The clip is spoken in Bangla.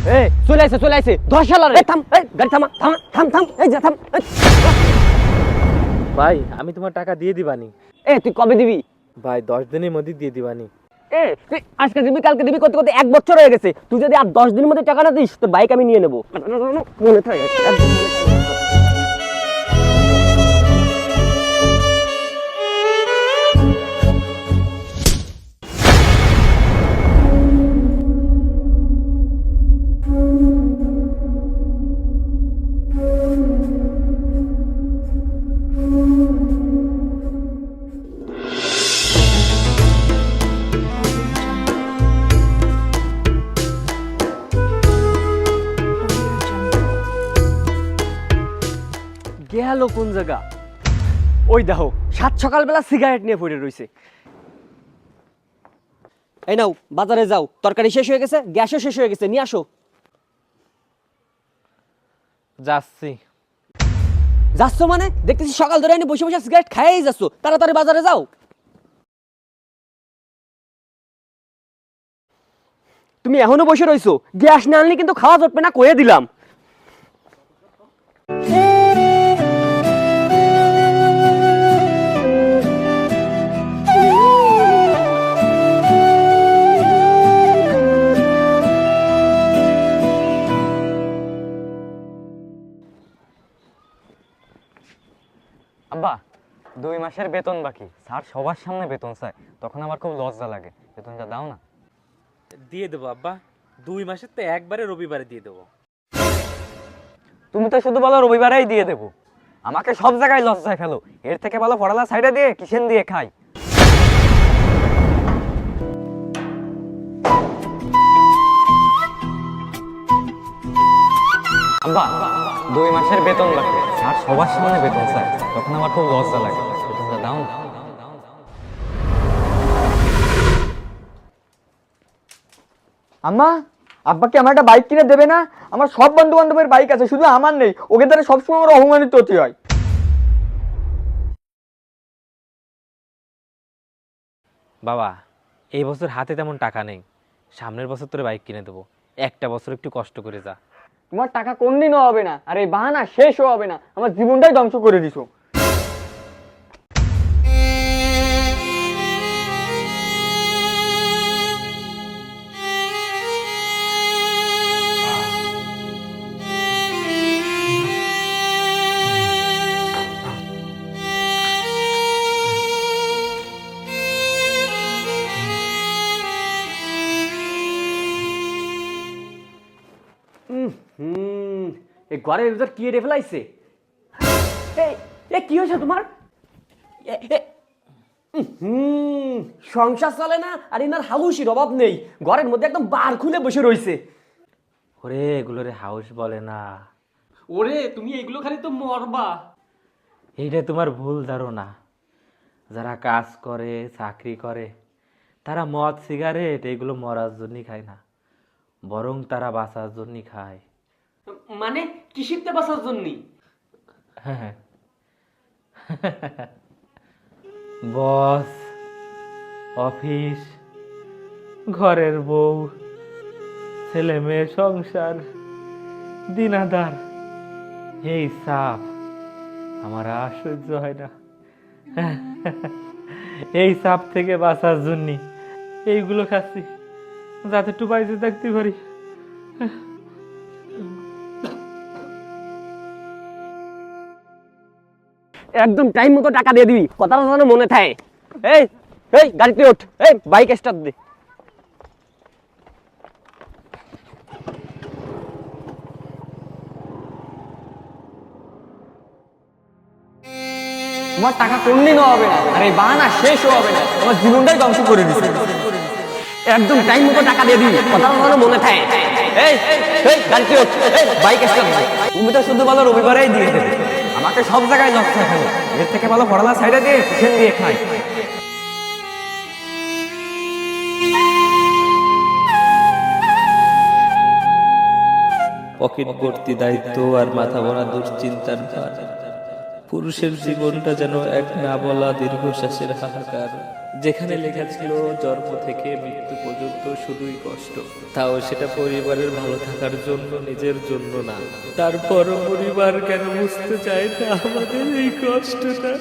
এই চলে আইছে 10 সালারে থাম এই গাড়ি থামা থাম এই যা থাম ভাই আমি তোমার টাকা দিয়ে দিবানি। তুই কবে দিবি? ভাই 10 দিনের মধ্যে দিয়ে দিবানি। তুই আজকে দিবি কালকে দিবি করতে করতে 1 বছর হয়ে গেছে। তুই যদি আর 10 দিনের মধ্যে টাকা না দিস তোর বাইক আমি নিয়ে নেব। মনে থাকে একদম মনে থাকে। গেল কোন জায়গা? ওই দেখো সাত সকালবেলা সিগারেট নিয়ে পড়ে রইছে। এই নাও বাজারে যাও, তরকারি শেষ হয়ে গেছে, গ্যাসও শেষ হয়ে গেছে, নিয়ে আসো। যাচ্ছি। যাচ্ছ মানে? দেখতেছি সকাল ধরে এনে বসে বসে সিগারেট খাইয়েই যাচ্ছ, তাড়াতাড়ি বাজারে যাও। তুমি এখনো বসে রইছো, গ্যাস না আনলে কিন্তু খাওয়া জটবে না, কয়ে দিলাম। আব্বা 2 মাসের বেতন বাকি, স্যার সবার সামনে বেতন চায়, তখন আমার খুব লজ্জা লাগে। বেতনটা দাও না। দিয়ে দেবো আব্বা, 2 মাসের তো একবারে রবিবারে দিয়ে দেবো। তুমি তো শুধু বলো রবিবারেই দিয়ে দেবো, আমাকে সব জায়গায় লজ্জায় ফেলো। এর থেকে ভালো পড়ালা সাইডে দিয়ে কিচেন দিয়ে খাই। আব্বা 2 মাসের বেতন বাকি, স্যার সবার সামনে বেতন চায়, তখন আমার খুব লজ্জা লাগে। বেতনটা দাও না। আম্মা, আব্বা কি আমার একটা বাইক কিনে দেবে না? আমার সব বন্ধু বান্ধবের বাইক আছে, শুধু আমার নেই। ওকে দ্বারা সবসময় আমার অপমানিত হতে হয়। বাবা এই বছর হাতে তেমন টাকা নেই, সামনের বছর তোরে বাইক কিনে দেবো। একটা বছর একটু কষ্ট করে যা। তোমার টাকা কোনদিনও হবে না, আর এই বাহানা শেষও হবে না। আমার জীবনটাই ধ্বংস করে দিছো। এই ঘরের ভিতর কি রে ফেলাইছে? কি হয়েছে তোমার? সংসার চলে না, আর ইনার হাউসির অভাব নেই। ঘরের মধ্যে একদম বার খুলে বসে রইছে। ওরে এগুলোরে হাউস বলে না। ওরে তুমি এগুলো খালি তো মরবা। এইটা তোমার ভুল ধারণা। যারা কাজ করে চাকরি করে তারা মদ সিগারেট এগুলো মরার জন্যই খায় না, বরং তারা বাঁচার জন্যই খায়। মানে কৃষিতে বাঁচার জন্য? হ্যাঁ বস, অফিস, ঘরের বউ, ছেলে মেয়ে, সংসার, দিনাদার, এই চাপ আমার আর সহ্য হয় না। এই চাপ থেকে বাঁচার জন্য এইগুলো খাচ্ছি, যাতে একটু বাইরে থাকতে পারি। একদম টাইম মতো টাকা দিয়ে দিবি, কথাটা যেন মনে থাকে। এই এই গাড়িতে ওঠ, এই বাইক স্টার্ট দে। তোমার টাকা কোনদিনও হবে না, আর এই বাহানা শেষও হবে না। আমার জীবনটাই ধ্বংস করে দিছো। একদম টাইম মতো টাকা দিয়ে দিবি, কথাটা যেন মনে থাকে। এই এই গাড়িতে ওঠ, এই বাইক স্টার্ট দে। তুমি তো শুধু বলো রবিবারেই দিয়ে দেবে, আমাকে সব জায়গায় লজ্জায় ফেলো। এর থেকে ভালো পড়ালা সাইডে দিয়ে কিচেন দিয়ে খাই। পকেট ভর্তি দায়িত্ব আর মাথা ভরা দুশ্চিন্তার ভার। পুরুষের জীবনটা যেন এক না বলা দীর্ঘশ্বাসের হাহাকার, যেখানে লেখা ছিল জন্ম থেকে মৃত্যু পর্যন্ত শুধুই কষ্ট, তাও সেটা পরিবারের ভালো থাকার জন্য, নিজের জন্য না। তারপর পরিবার কেন বুঝতে চায় না আমাদের এই কষ্টটা?